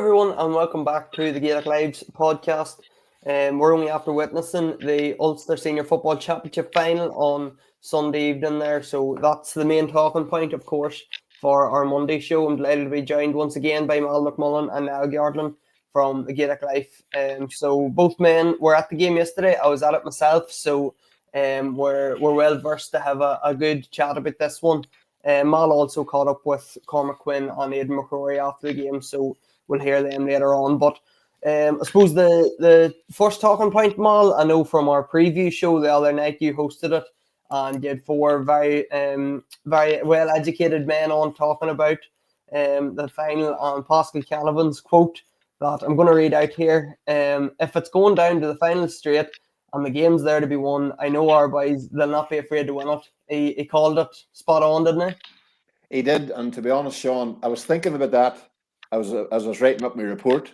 everyone, and welcome back to the Gaelic Lives podcast. We're only after witnessing the Ulster Senior Football Championship final on Sunday evening there, so that's the main talking point, of course, for our Monday show. I'm delighted to be joined once again by Mal McMullen and Niall Gardlin from the Gaelic Life. So both men were at the game yesterday. I was at it myself, so we're well versed to have a good chat about this one. Mal also caught up with Cormac Quinn and Aidan McCrory after the game, so we'll hear them later on. But I suppose the first talking point, Mal, I know from our preview show the other night you hosted it, and you had four very well-educated men on talking about the final, and Pascal Canavan's quote that I'm going to read out here. If it's going down to the final straight and the game's there to be won, I know our boys, they'll not be afraid to win it. He called it spot on, didn't he? He did, and to be honest, Sean, I was thinking about that as I was writing up my report,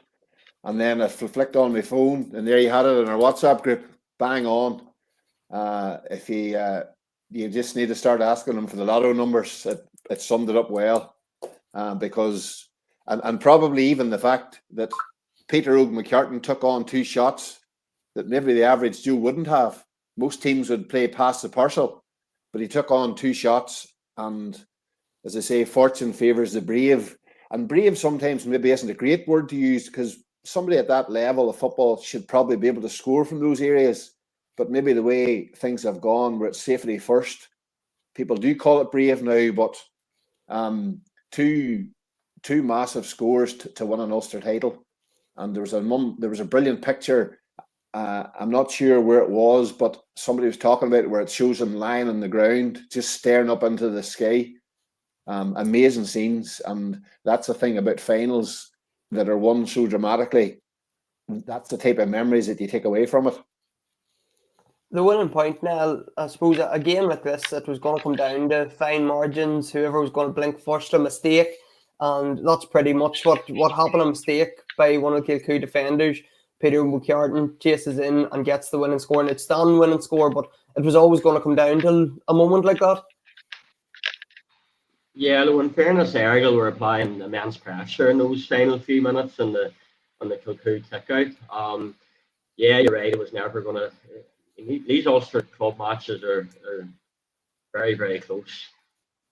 and then I flicked on my phone, and there you had it in our WhatsApp group, bang on. If you just need to start asking them for the lotto numbers, it summed it up well, because and probably even the fact that Peter Ogue McCartan took on two shots that maybe the average Jew wouldn't have. Most teams would play past the parcel, but he took on two shots, and as I say, fortune favours the brave. And brave sometimes maybe isn't a great word to use, because somebody at that level of football should probably be able to score from those areas. But maybe the way things have gone, where it's safety first, people do call it brave now. But two massive scores to win an Ulster title, and there was a brilliant picture. I'm not sure where it was, but somebody was talking about it, where it shows him lying on the ground, just staring up into the sky. Amazing scenes, and that's the thing about finals that are won so dramatically. That's the type of memories that you take away from it. The winning point now, I suppose, a game like this, it was going to come down to fine margins, whoever was going to blink first, a mistake, and that's pretty much what happened. A mistake by one of the Kilcoo defenders. Peter McCartan chases in and gets the winning score, and it's done winning score, but it was always going to come down to a moment like that. Yeah, in fairness, Errigal were applying immense pressure in those final few minutes on the Kilcoo kick-out. Yeah, you're right, it was never going to... These Ulster club matches are very, very close.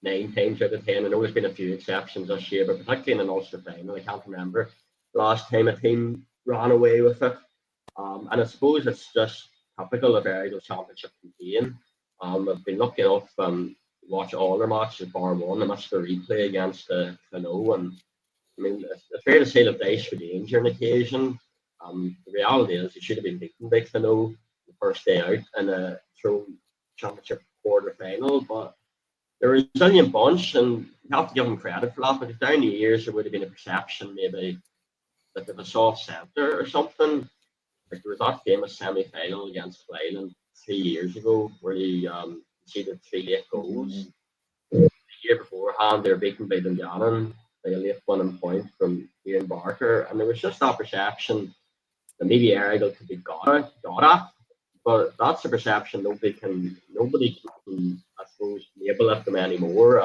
9 times out of 10. I know there's been a few exceptions this year, but particularly in an Ulster final, I can't remember the last time a team ran away with it. And I suppose it's just typical of Errigal's championship campaign. I've been lucky enough watch all their matches bar one. I missed the replay against Fano, and I mean it's fair to say that they should danger an occasion. The reality is they should have been beaten by Fano the first day out in a Throne Championship quarter final, but they're a resilient bunch, and you have to give them credit for that, because down the years there would have been a perception maybe that they have a soft centre or something. Like there was that famous semi-final against Flyland 3 years ago where they conceded 3 late goals. The year beforehand, they were beaten by Dungannon by a late winning point from Ian Barker, and there was just that perception that maybe Errigal could be got at, but that's a perception nobody can, I suppose, label at them anymore.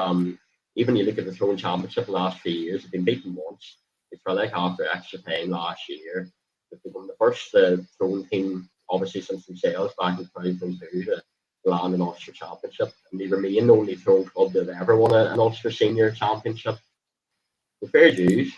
Even you look at the Throne Championship in the last 3 years, they've been beaten once. It's for like after extra time last year. They've become the first Throne team, obviously, since themselves back in 2002 to land an Ulster Championship, and they remain the only Throne club that have ever won an Ulster Senior Championship. So fair dues.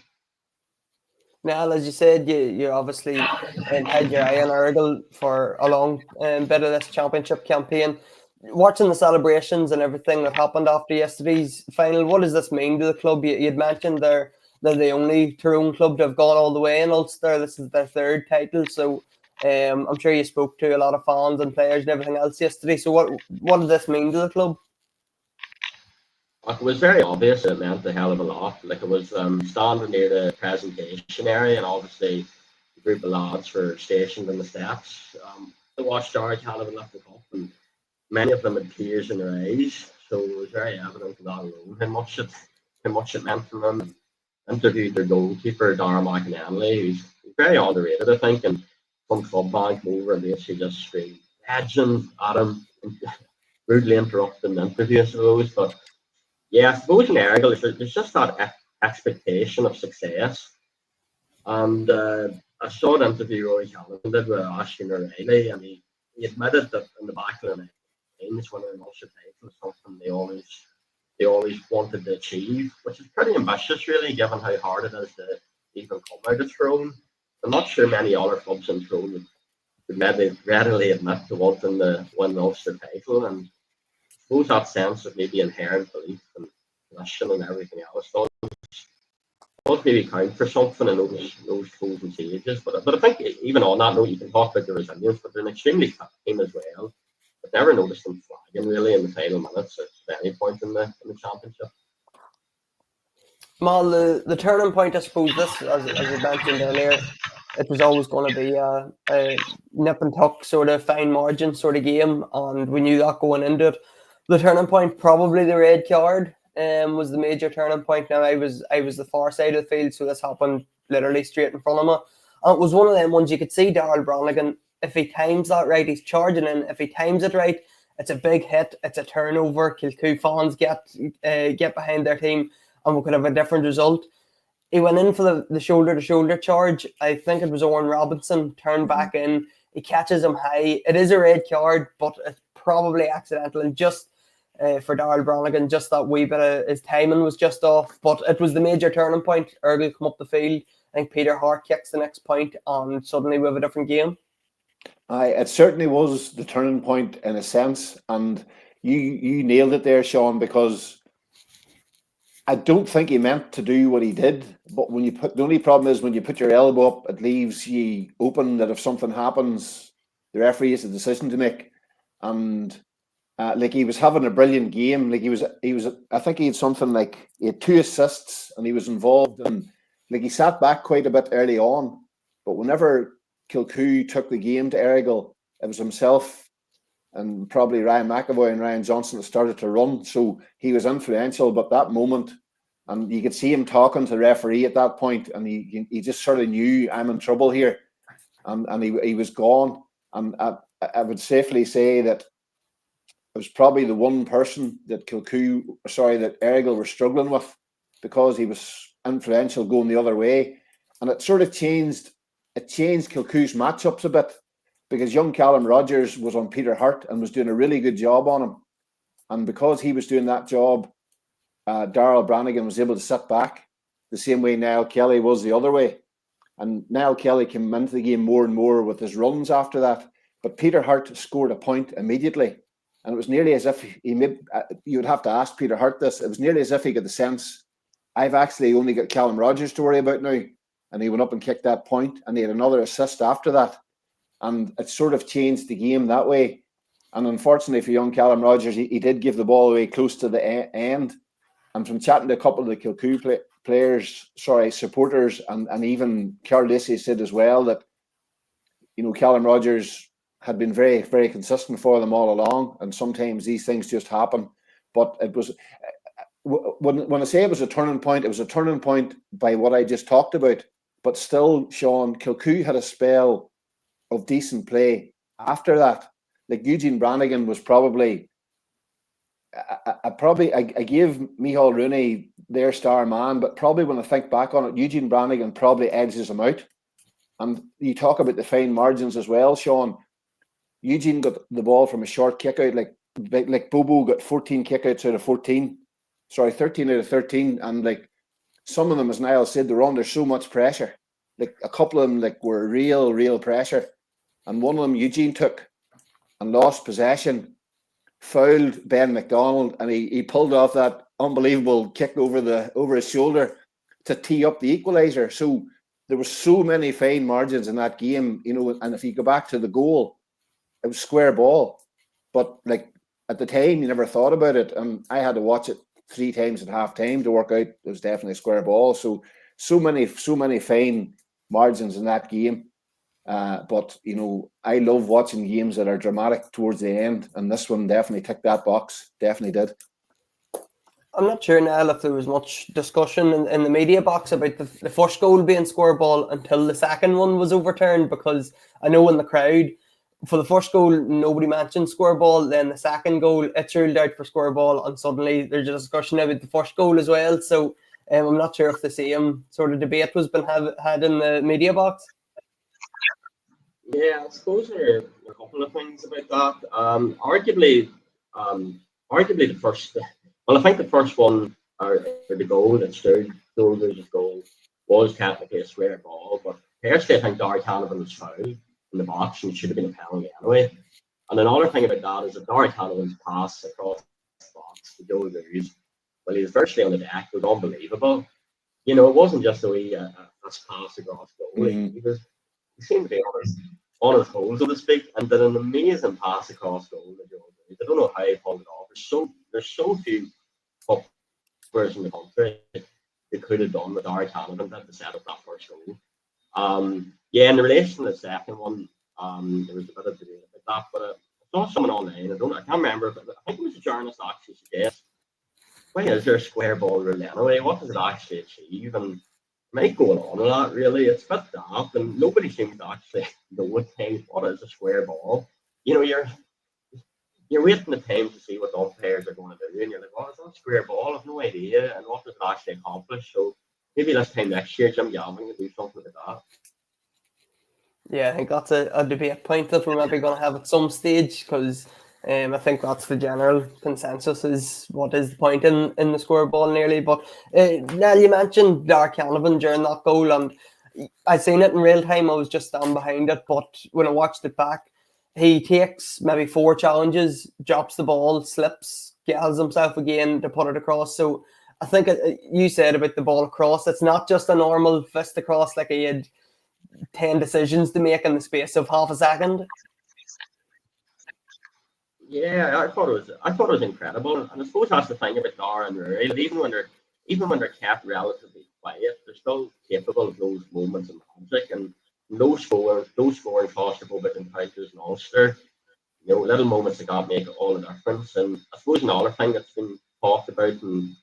Now, as you said, you obviously had your eye on Errigal for a long bit of this championship campaign. Watching the celebrations and everything that happened after yesterday's final, what does this mean to the club? You'd mentioned they're the only Tyrone club to have gone all the way in Ulster. This is their 3rd title, so I'm sure you spoke to a lot of fans and players and everything else yesterday. So what did this mean to the club? It was very obvious it meant a hell of a lot. Like, it was standing near the presentation area, and obviously a group of lads were stationed in the steps. I watched George Canavan lift the cup, and many of them had tears in their eyes. So it was very evident to that alone how much it meant to them. Interviewed their goalkeeper, Dara McInerney, who's very underrated, I think, and some club band came over and basically just screamed legend at him, rudely interrupting the interview, I suppose. But yeah, I suppose in Errigal there's just that expectation of success. And I saw an interview Rory Callaghan did with Ashton O'Reilly, and he admitted that in the back of their minds, when an Ulster title was something they always wanted to achieve, which is pretty ambitious, really, given how hard it is to even come out of Tyrone. I'm not sure many other clubs in Tyrone would maybe readily admit to wanting to win the Ulster title, and I suppose that sense of maybe inherent belief and mission and everything else does maybe count for something in those closing stages. But I think even on that note, you can talk about the resilience, but they're an extremely tough team as well. I've never noticed them flagging really in the final minutes at any point in the championship. Mal, the turning point, I suppose, this, as you mentioned earlier, it was always going to be a nip and tuck sort of fine margin sort of game, and we knew that going into it. The turning point, probably the red card, was the major turning point. Now I was the far side of the field, so this happened literally straight in front of me. And it was one of them ones you could see Darrell Brannigan, if he times that right, he's charging in. If he times it right, it's a big hit, it's a turnover. Kilcoo fans get behind their team, and we could have a different result. He went in for the shoulder-to-shoulder charge. I think it was Owen Robinson, turned back in. He catches him high. It is a red card, but it's probably accidental. And just for Darrell Brannigan, just that wee bit of his timing was just off. But it was the major turning point. Ergel come up the field. I think Peter Hart kicks the next point, and suddenly we have a different game. It certainly was the turning point in a sense. And you nailed it there, Sean, because I don't think he meant to do what he did, but the only problem is when you put your elbow up, it leaves you open that if something happens, the referee has a decision to make. And like he was having a brilliant game. Like he was. I think he had something like he had 2 assists, and he was involved. And like he sat back quite a bit early on, but whenever Kilcoo took the game to Errigal, it was himself and probably Ryan McAvoy and Ryan Johnson that started to run. So he was influential, but that moment, and you could see him talking to the referee at that point, and he just sort of knew, I'm in trouble here, and he was gone. And I would safely say that it was probably the one person that that Errigal were struggling with, because he was influential going the other way, and it sort of changed Kilcoo's matchups a bit, because young Callum Rogers was on Peter Hart and was doing a really good job on him. And because he was doing that job, Darrell Brannigan was able to sit back the same way Niall Kelly was the other way. And Niall Kelly came into the game more and more with his runs after that. But Peter Hart scored a point immediately. And it was nearly as if you would have to ask Peter Hart this, it was nearly as if he got the sense, I've actually only got Callum Rogers to worry about now. And he went up and kicked that point, and he had another assist after that. And it sort of changed the game that way. And unfortunately for young Callum Rogers, he did give the ball away close to the end. And from chatting to a couple of the Kilcoo supporters, and even Carl Lacey said as well that, Callum Rogers had been very, very consistent for them all along. And sometimes these things just happen. But it was, when I say it was a turning point by what I just talked about. But still, Sean, Kilcoo had a spell of decent play after that. Like Eugene Brannigan was probably, I gave Micheál Rooney their star man, but probably when I think back on it, Eugene Brannigan probably edges him out. And you talk about the fine margins as well, Sean. Eugene got the ball from a short kick out, like Bobo got 14 kickouts out of 14. Sorry, 13 out of 13. And like some of them, as Niall said, they were under so much pressure. Like a couple of them were real pressure. And one of them Eugene took and lost possession, fouled Ben McDonald, and he pulled off that unbelievable kick over his shoulder to tee up the equaliser. So there were so many fine margins in that game, and if you go back to the goal, it was square ball. But like at the time, you never thought about it. And I had to watch it 3 times at half time to work out it was definitely a square ball. So many fine margins in that game. But I love watching games that are dramatic towards the end, and this one definitely ticked that box. Definitely did. I'm not sure, Niall, if there was much discussion in the media box about the first goal being square ball until the second one was overturned, because I know in the crowd, for the first goal, nobody mentioned square ball. Then the second goal, it's ruled out for square ball, and suddenly there's a discussion about the first goal as well. So I'm not sure if the same sort of debate was been had in the media box. Yeah, I suppose there are a couple of things about that. Arguably the first. Well, I think the first one, or the goal that stood Dover's goal, was technically a square ball, but personally, I think Darragh Canavan was fouled in the box and it should have been a penalty anyway. And another thing about that is that Darragh Canavan's pass across the box to Joe Lewis, well, he was virtually on the deck, was unbelievable. You know, it wasn't just a wee pass across goal. He seemed to be on his hole, so to speak, and did an amazing pass across goal to Joe Lewis. I don't know how he pulled it off. There's so few top players in the country who could have done what Darragh Canavan did to set up that first goal. Yeah, in relation to the second one, there was a bit of debate about that, but I saw someone online, I can't remember, but I think it was a journalist actually suggest, why is there a square ball rule anyway? What does it actually achieve? And might go on a lot, really. It's a bit daft, and nobody seems to actually know what is a square ball. You know, you're waiting the time to see what the umpires are going to do, and you're like, oh, is that a square ball? I've no idea, and what does it actually accomplish? So maybe this time next year, Jim Gavin can do something like that. Yeah, I think that's a debate point that we're maybe going to have at some stage, because I think that's the general consensus is what is the point in the square ball nearly. But Nell, you mentioned Darragh Canavan during that goal, and I seen it in real time. I was just standing behind it, but when I watched it back, he takes maybe 4 challenges, drops the ball, slips, gets himself again to put it across. So I think you said about the ball across, it's not just a normal fist across, like he had 10 decisions to make in the space of half a second. Yeah, I thought it was incredible, and I suppose that's the thing about Darragh and Rory. Even when they're kept relatively quiet, they're still capable of those moments of magic, and those scoring claustrophobic encounters in Ulster, you know, little moments that got make all the difference. And I suppose another thing that's been talked about, and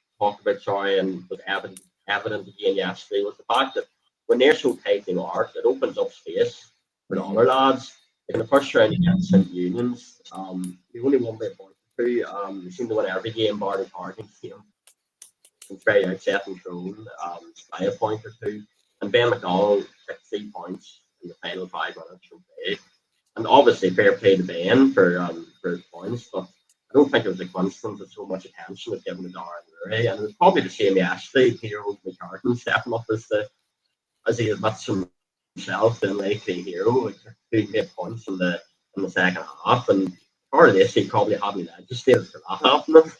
was evident again yesterday, was the fact that when they're so tightly marked, it opens up space for the other lads. Like in the first round against St Unions, they only won by a point or two. They seem to win every game bar the Cardiff game. It's very outset and thrown by a point or two. And Ben McDonald took 3 points in the final 5 minutes from play. And obviously fair play to Ben for points, but I don't think it was a coincidence that so much attention was given to Darragh and Rory. And it was probably the same yesterday. Hero McCartan stepping up as he admits himself, the likely hero, like 2 great points in the second half, and part of this he probably hadn't legislated for that happening.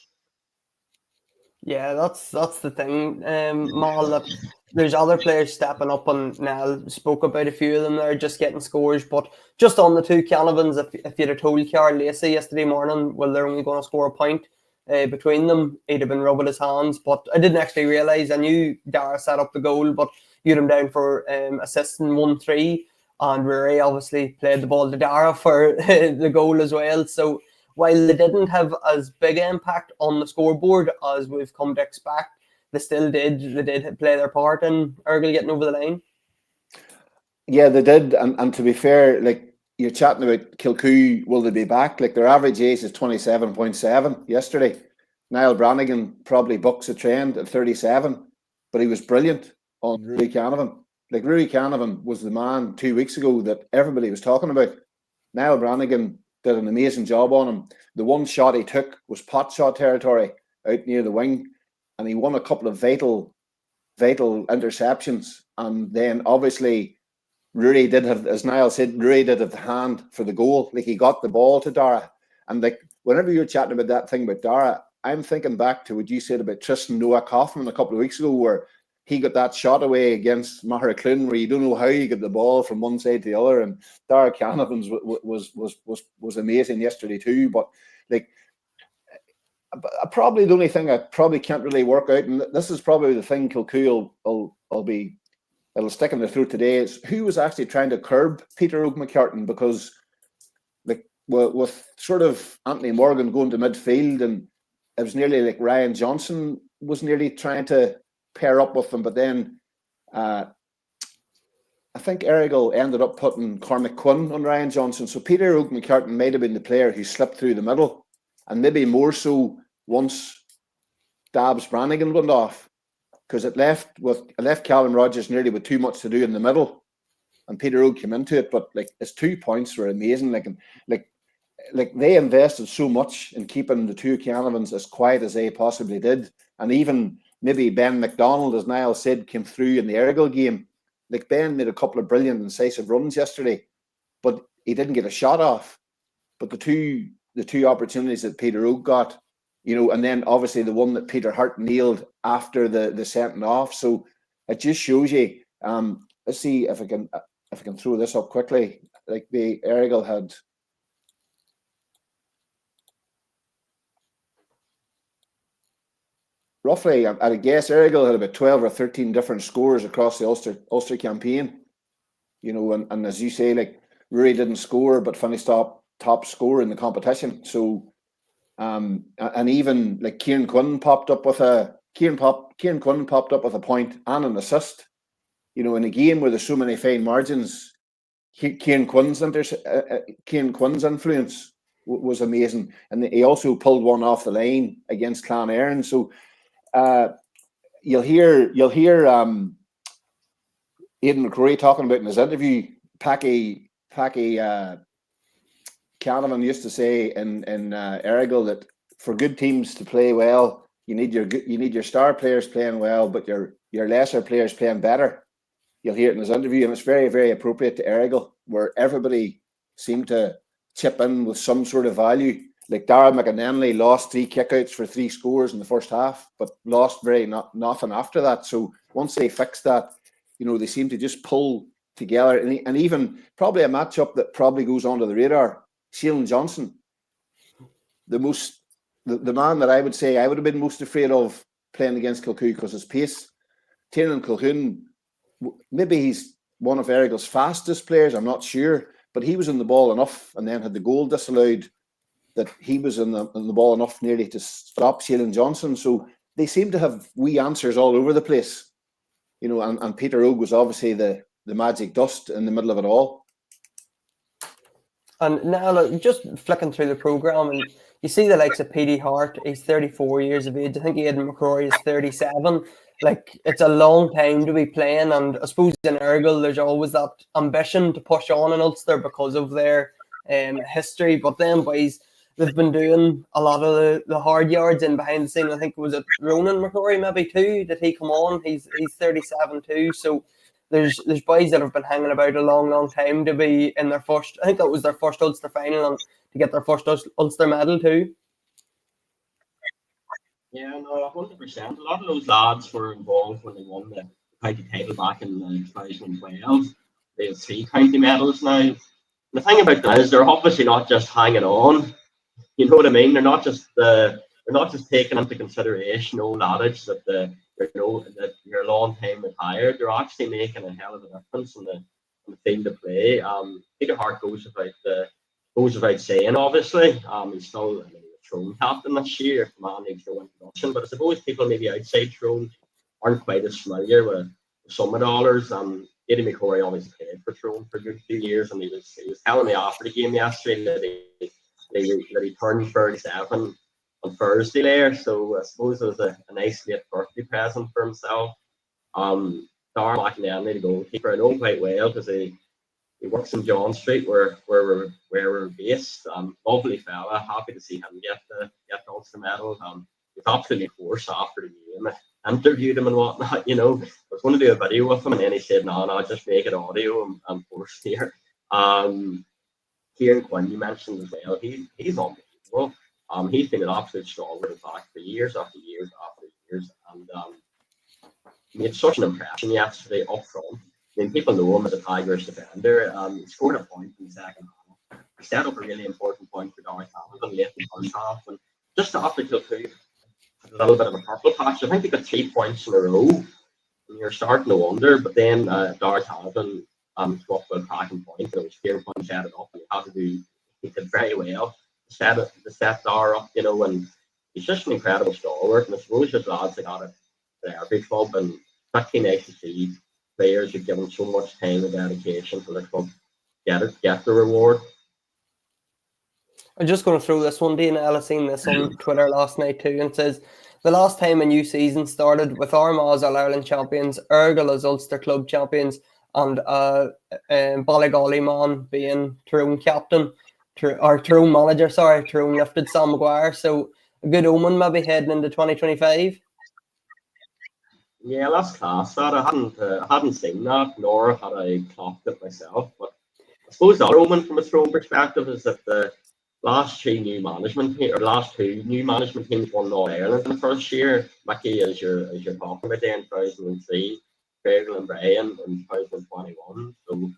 Yeah, that's the thing, Mal, that there's other players stepping up, and Nell spoke about a few of them there just getting scores, but just on the 2 Canavans, if you'd have told Carl Lacey yesterday morning, well, they're only going to score a point between them, he'd have been rubbing his hands. But I didn't actually realise, I knew Darragh set up the goal, but you had him down for assisting 1-3, and Rory obviously played the ball to Darragh for the goal as well. So while they didn't have as big an impact on the scoreboard as we've come to expect, they did play their part in Urgell getting over the line. Yeah, they did. And to be fair, like you're chatting about Kilcoo, will they be back? Like their average age is 27.7 yesterday. Niall Brannigan probably bucks a trend at 37, but he was brilliant on Rui Canavan. Like Rui Canavan was the man 2 weeks ago that everybody was talking about. Niall Brannigan did an amazing job on him. The one shot he took was pot shot territory out near the wing, and he won a couple of vital interceptions. And then obviously Rory did have, as Niall said, Rory did have the hand for the goal. Like he got the ball to Darragh. And like whenever you're chatting about that thing about Darragh, I'm thinking back to what you said about Tristan Noah Kaufman a couple of weeks ago, where he got that shot away against Maher Clun, where you don't know how you get the ball from one side to the other. And Darragh Canavan's was amazing yesterday too. But like, probably the only thing I probably can't really work out, and this is probably the thing Kilcoo it'll stick in the throat today, is who was actually trying to curb Peter McCartan, because like with sort of Anthony Morgan going to midfield, and it was nearly like Ryan Johnson was nearly trying to pair up with them, but then I think Errigal ended up putting Cormac Quinn on Ryan Johnson. So Peter McCartan might have been the player who slipped through the middle, and maybe more so once Dabs Brannigan went off. because it left Callum Rogers nearly with too much to do in the middle, and Peter Oak came into it. But like his 2 points were amazing. Like they invested so much in keeping the two Canavans as quiet as they possibly did, and even maybe Ben McDonald, as Niall said, came through in the Errigal game. Like Ben made a couple of brilliant incisive runs yesterday, but he didn't get a shot off. But the two opportunities that Peter Oak got, and then obviously the one that Peter Hart nailed after the sending off. So it just shows you. Let's see if I can throw this up quickly. Like the Errigal had. Roughly, I'd guess Errigal had about 12 or 13 different scores across the Ulster campaign. And as you say, like Rory didn't score, but finished top scorer in the competition. So, and even like Kieran Quinn popped up with a point and an assist. In a game where there's so many fine margins, Kieran Quinn's influence was amazing, and he also pulled one off the line against Clonairon. So. You'll hear Aidan McCrory talking about in his interview. Packy Canavan used to say in Errigal that for good teams to play well, you need your star players playing well, but your lesser players playing better. You'll hear it in his interview, and it's very, very appropriate to Errigal, where everybody seemed to chip in with some sort of value. Like Darragh McAnenley lost 3 kickouts for 3 scores in the first half, but lost nothing after that. So once they fixed that, they seem to just pull together. And even probably a matchup that probably goes onto the radar, Shailen Johnson, the man that I would say I would have been most afraid of playing against Kilcoo because his pace. Tiernan Colquhoun, maybe he's one of Errigal's fastest players, I'm not sure, but he was in the ball enough and then had the goal disallowed that he was in the ball enough nearly to stop Shailen Johnson. So they seem to have wee answers all over the place, and Peter Oak was obviously the magic dust in the middle of it all. And now just flicking through the programme, and you see the likes of Petey Hart, he's 34 years of age. I think Aidan McCrory is 37. Like, it's a long time to be playing, and I suppose in Errigal there's always that ambition to push on in Ulster because of their history. But then boys, they've been doing a lot of the hard yards in behind the scene. I think it was Ronan McCrory maybe too. Did he come on? He's 37 too. So there's boys that have been hanging about a long time to be in their first. I think that was their first Ulster final and to get their first Ulster medal too. Yeah, no, 100%. A lot of those lads were involved when they won the county title back in 2012. They have 3 county medals now. The thing about that is they're obviously not just hanging on. You know what I mean? They're not just taking into consideration old adage that that you're a long time retired. They're actually making a hell of a difference in the field of play. Peter Hart goes without saying. Obviously, he's still a Tyrone captain this year. If the man needs no introduction, but I suppose people maybe outside Tyrone aren't quite as familiar with some of the dollars. Aidan McCrory always played for Tyrone for a good few years, and he was telling me after the game yesterday that he turned 37 on Thursday there, so I suppose it was a nice late birthday present for himself. Darragh McAnenley, the goalkeeper, I know him quite well because he works in John Street where we're based. Lovely fella, happy to see him get the Ulster medal. He's absolutely forced after the game. I interviewed him and whatnot, I was going to do a video with him, and then he said, no, just make it audio. I'm forced here. Kieran Quinn, you mentioned as well, he's unbelievable. He's been an absolute stalwart attack for years after years after years, and made such an impression yesterday up front. I mean, people know him as a Tigers defender. He scored a point in the second half. He set up a really important point for Darragh Canavan late in the first half, and just after Kilcoo had a little bit of a purple patch. I think they got 3 points in a row, and you're starting to wonder. But then Darragh Canavan came up with a cracking point. It was Kieran Quinn set it up, and he did very well to set Darragh up, and he's just an incredible stalwart. And I suppose there's lads that got it at every club, and it's actually nice to see players who've given so much time and dedication to the club get the reward. I'm just going to throw this one, Dean. I seen this on Twitter last night too, and it says the last time a new season started with Armagh as All-Ireland champions, Ergal as Ulster club champions, and Ballygolly man being Tyrone captain, or Tyrone manager, sorry, Tyrone lifted Sam Maguire. So a good omen maybe heading into 2025. Yeah, that's class. That I hadn't seen that, nor had I clocked it myself. But I suppose the other omen from a Throne perspective is that the last two new management teams won All Ireland in the first year. Mickey, as you're talking about, in 2003, Fergal and Brian in 2021. So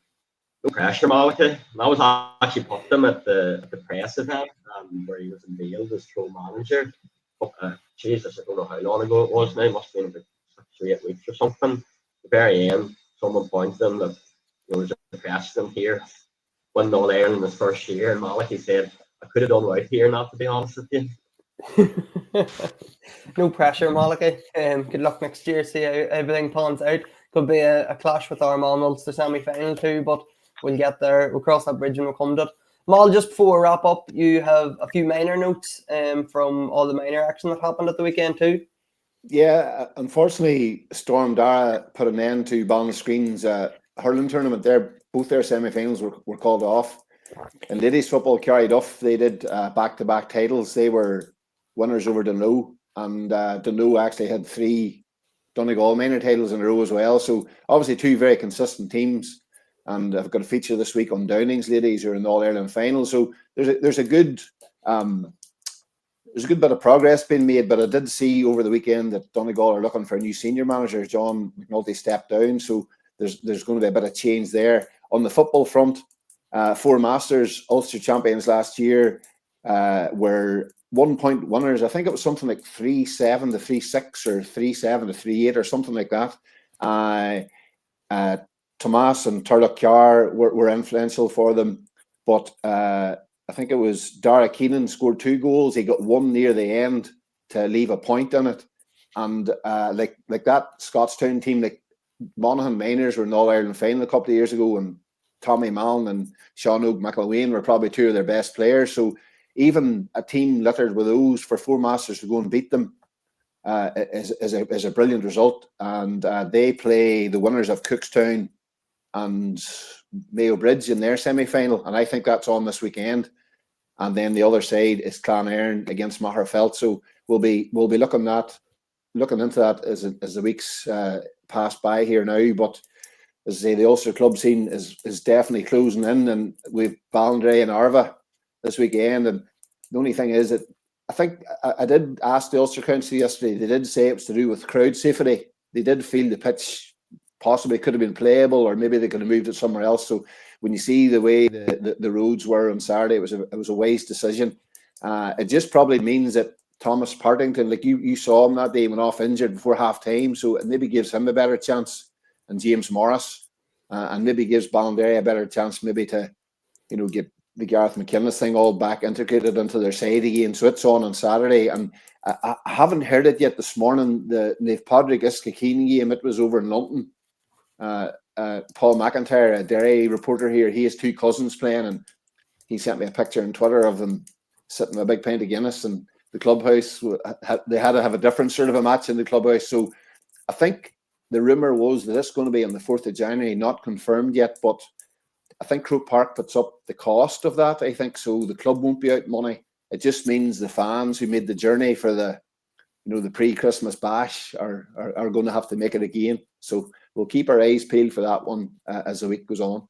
no pressure, Malachy. That was actually put them at the press event where he was unveiled as Throne manager. Jesus, I don't know how long ago it was now. It must have been about 6 or 8 weeks or something. At the very end, someone pointed them that there's a precedent here. Won All Ireland in his first year, and Malachy said, I could have done right here, not to be honest with you. No pressure, Malachy. Good luck next year. See how everything pans out. Could be a clash with Armagh and Ulster semi-final too, but we'll get there. We'll cross that bridge when we come to it. Mal, just before we wrap up, you have a few minor notes from all the minor action that happened at the weekend too. Yeah, unfortunately, Storm Dara put an end to Ballinascreen's hurling tournament. Both their semi-finals were called off. And ladies football carried off. They did back-to-back titles. They were winners over Dunloe, and Dunloe actually had 3 Donegal minor titles in a row as well. So obviously 2 very consistent teams. And I've got a feature this week on Downing's ladies who are in the All-Ireland final. So there's a good bit of progress being made, but I did see over the weekend that Donegal are looking for a new senior manager. John McNulty stepped down, so there's going to be a bit of change there. On the football front, 4 Masters Ulster champions last year were 1-point winners. I think it was something like 3-7 to 3-6 or 3-7 to 3-8 or something like that. Tomas and Turlock Carr were influential for them, but I think it was Dara Keenan scored 2 goals. He got 1 near the end to leave a point in it, and like that Scottstown team, like Monaghan Miners were in the All-Ireland final a couple of years ago, and Tommy Mallon and Sean Oak McIlwain were probably 2 of their best players. So even a team littered with those, for 4 Masters to go and beat them is a brilliant result. And they play the winners of Cookstown and Mayo Bridge in their semi-final, and I think that's on this weekend. And then the other side is Clonairon against Magherafelt. So we'll be looking into that as the weeks pass by here now. But as I say, the Ulster club scene is definitely closing in, and we've Ballinderry and Arva this weekend. And the only thing is that I think I did ask the Ulster Council yesterday. They did say it was to do with crowd safety. They did feel the pitch possibly could have been playable, or maybe they could have moved it somewhere else. So when you see the way the roads were on Saturday, it was a wise decision. It just probably means that Thomas Partington, like you saw him that day, went off injured before half time, so it maybe gives him a better chance, and James Morris, and maybe gives Ballinderry a better chance, maybe to get the Gareth McKinless thing all back integrated into their side again. So it's on Saturday, and I haven't heard it yet this morning. The Padraig Iskakeen game, it was over in London. Paul McIntyre, a Derry reporter here, he has 2 cousins playing, and he sent me a picture on Twitter of them sitting with a big pint of Guinness in the clubhouse. They had to have a different sort of a match in the clubhouse. So I think the rumour was that it's going to be on the 4th of January, not confirmed yet, but I think Croke Park puts up the cost of that, I think. So the club won't be out money. It just means the fans who made the journey for the pre-Christmas bash are going to have to make it again. So we'll keep our eyes peeled for that one as the week goes on.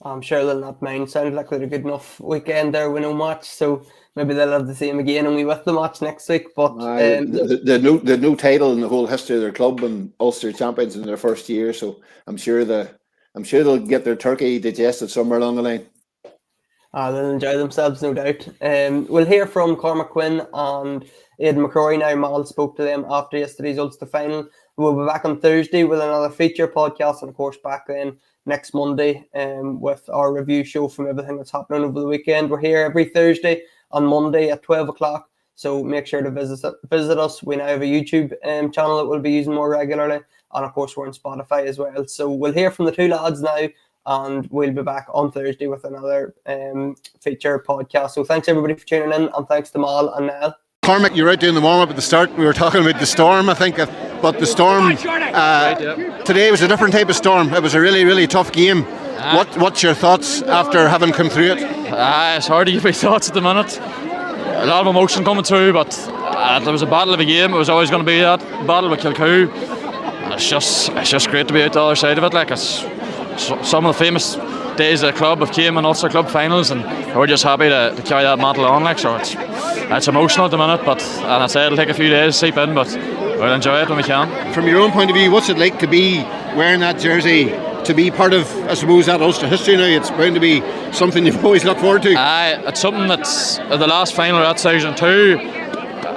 I'm sure they'll not mind. Sounds like they're a good enough weekend there with no match, so maybe they'll have the same again and we with the match next week. But the no title in the whole history of their club, and Ulster champions in their first year, so I'm sure they'll get their turkey digested somewhere along the line. They'll enjoy themselves, no doubt. We'll hear from Cormac Quinn and Aidan McCrory now. Mal spoke to them after yesterday's Ulster final. We'll be back on Thursday with another feature podcast, and of course back then next Monday with our review show from everything that's happening over the weekend. We're here every Thursday on Monday at 12 o'clock, so make sure to visit us. We now have a YouTube channel that we'll be using more regularly, and of course we're on Spotify as well. So we'll hear from the 2 lads now, and we'll be back on Thursday with another feature podcast. So thanks everybody for tuning in, and thanks to Mal and Nell. Cormac, you're out doing the warm-up at the start. We were talking about the storm, I think, but the storm today was a different type of storm. It was a really, really tough game. What's your thoughts after having come through it? It's hard to give me thoughts at the minute. A lot of emotion coming through, but there was a battle of a game. It was always going to be that battle with Kilcoo. It's just great to be out the other side of it. Like, it's some of the famous days of the club have came in Ulster Club finals, and we're just happy to carry that mantle on. Like, so it's emotional at the minute, but and I said it'll take a few days to seep in, but we'll enjoy it when we can. From your own point of view, what's it like to be wearing that jersey, to be part of, I suppose, that Ulster history now? It's bound to be something you've always looked forward to. It's something that's the last final of that 2002.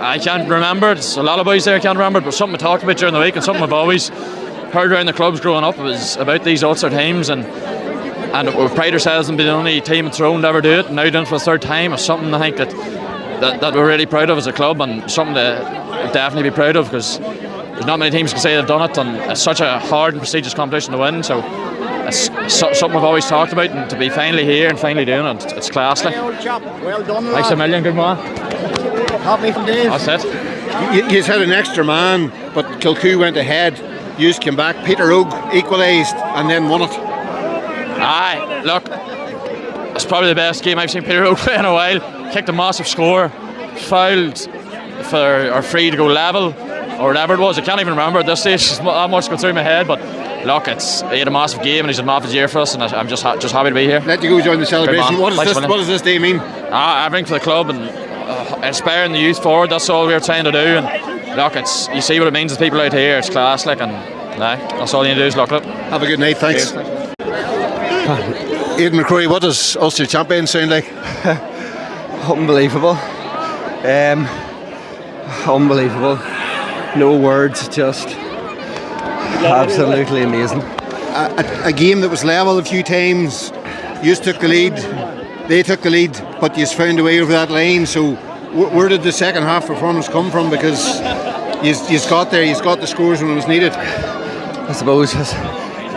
I can't remember. It's a lot of boys there can't remember, but something we talked about during the week and something we've always heard around the clubs growing up was about these Ulster teams, and we pride ourselves in being the only team in Tyrone to ever do it, and now doing it for the third time is something I think that we're really proud of as a club, and something to definitely be proud of, because there's not many teams can say they've done it, and it's such a hard and prestigious competition to win. So it's something we've always talked about, and to be finally here and finally doing it, it's class. Like. Well done. Thanks a million, good man. Happy from Dave. That's it. You had an extra man, but Kilcoo went ahead. You came back. Peter Ogue equalised and then won it. Aye, look, it's probably the best game I've seen Peter Ogue play in a while. Kicked a massive score, fouled or free to go level, or whatever it was. I can't even remember at this stage. That much going through my head, but look, he had a massive game and he's had a massive year for us, and I'm just happy to be here. Let you go join the celebration. What does this day mean? Everything for the club and inspiring the youth forward. That's all we're trying to do. And look, you see what it means to people out here. It's class, like, and that's all you need to do is look it up. Have a good night. Thanks. Aidan McCrory, what does Ulster champion sound like? Unbelievable. Unbelievable. No words, just absolutely amazing. A game that was level a few times. You took the lead, they took the lead, but you found a way over that line. So where did the second half performance come from? Because you got there, you got the scores when it was needed. I suppose it's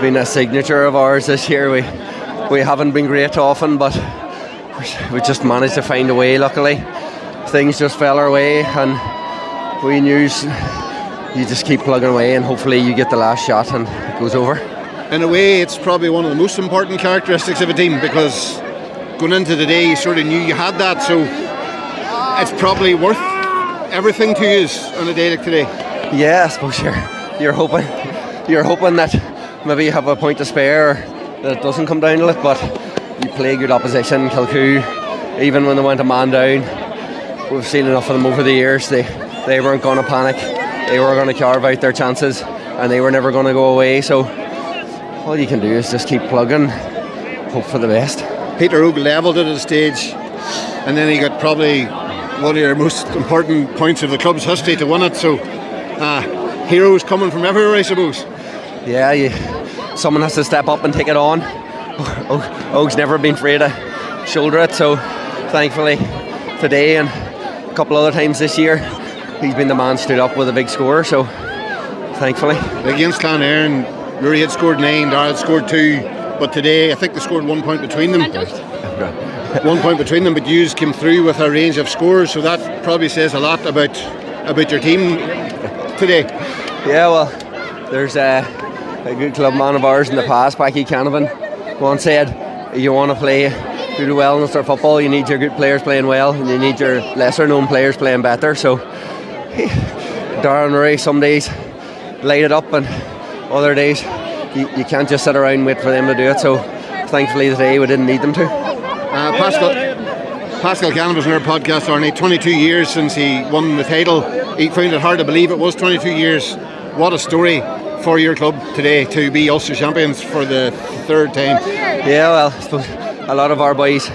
been a signature of ours this year. We haven't been great often, but we just managed to find a way. Luckily, things just fell our way, and we knew you just keep plugging away, and hopefully you get the last shot and it goes over. In a way, it's probably one of the most important characteristics of a team, because going into the day you sort of knew you had that, so it's probably worth everything to you on a day like today. Yeah, I suppose you're hoping that maybe you have a point to spare, or that it doesn't come down to it, but you play good opposition. Kilcoo, even when they went a man down, we've seen enough of them over the years. They weren't going to panic. They were going to carve out their chances, and they were never going to go away. So all you can do is just keep plugging, hope for the best. Peter Ogue levelled it at a stage, and then he got probably one of your most important points of the club's history to win it. So heroes coming from everywhere, I suppose. Yeah, someone has to step up and take it on. Ogue's never been afraid to shoulder it, so thankfully today and a couple other times this year he's been the man stood up with a big score, so thankfully. Against Clonairon, Rory had scored 9, Dara had scored 2, but today I think they scored 1 point between them. 1 point between them, but Hughes came through with a range of scores, so that probably says a lot about your team today. Yeah, well, there's a good club man of ours in the past, Packy Canavan, once said, you want to do well in Ulster football, you need your good players playing well, and you need your lesser known players playing better. So Dara and Rory some days light it up, and other days you can't just sit around and wait for them to do it. So thankfully today we didn't need them to. Pascal Canavan was on our podcast, Arnie. 22 years since he won the title. He found it hard to believe it was 22 years. What a story for your club today to be Ulster champions for the third time. Yeah, well, I suppose a lot of our boys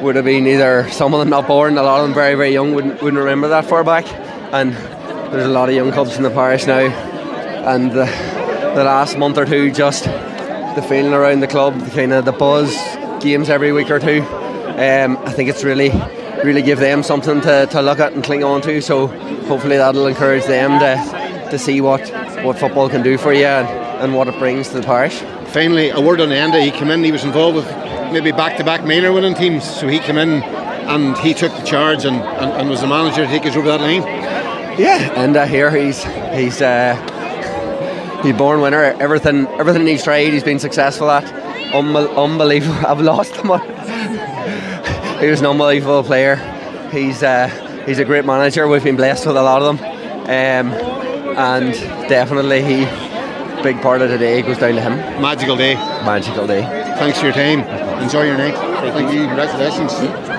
would have been either, some of them not born, a lot of them very, very young, wouldn't remember that far back. And there's a lot of young clubs in the parish now, and the last month or two, just the feeling around the club, the buzz, games every week or two, I think it's really give them something to look at and cling on to. So hopefully that'll encourage them to see what football can do for you and what it brings to the parish. Finally, a word on the end. He came in, he was involved with maybe back-to-back minor winning teams, so he came in and he took the charge and was the manager to take us over that line. Yeah, and here he's born winner. Everything he's tried, he's been successful at. Unbelievable. I've lost him. He was an unbelievable player. He's a great manager. We've been blessed with a lot of them, and definitely big part of today goes down to him. Magical day. Magical day. Thanks for your time. Enjoy your night. Thank you. Congratulations.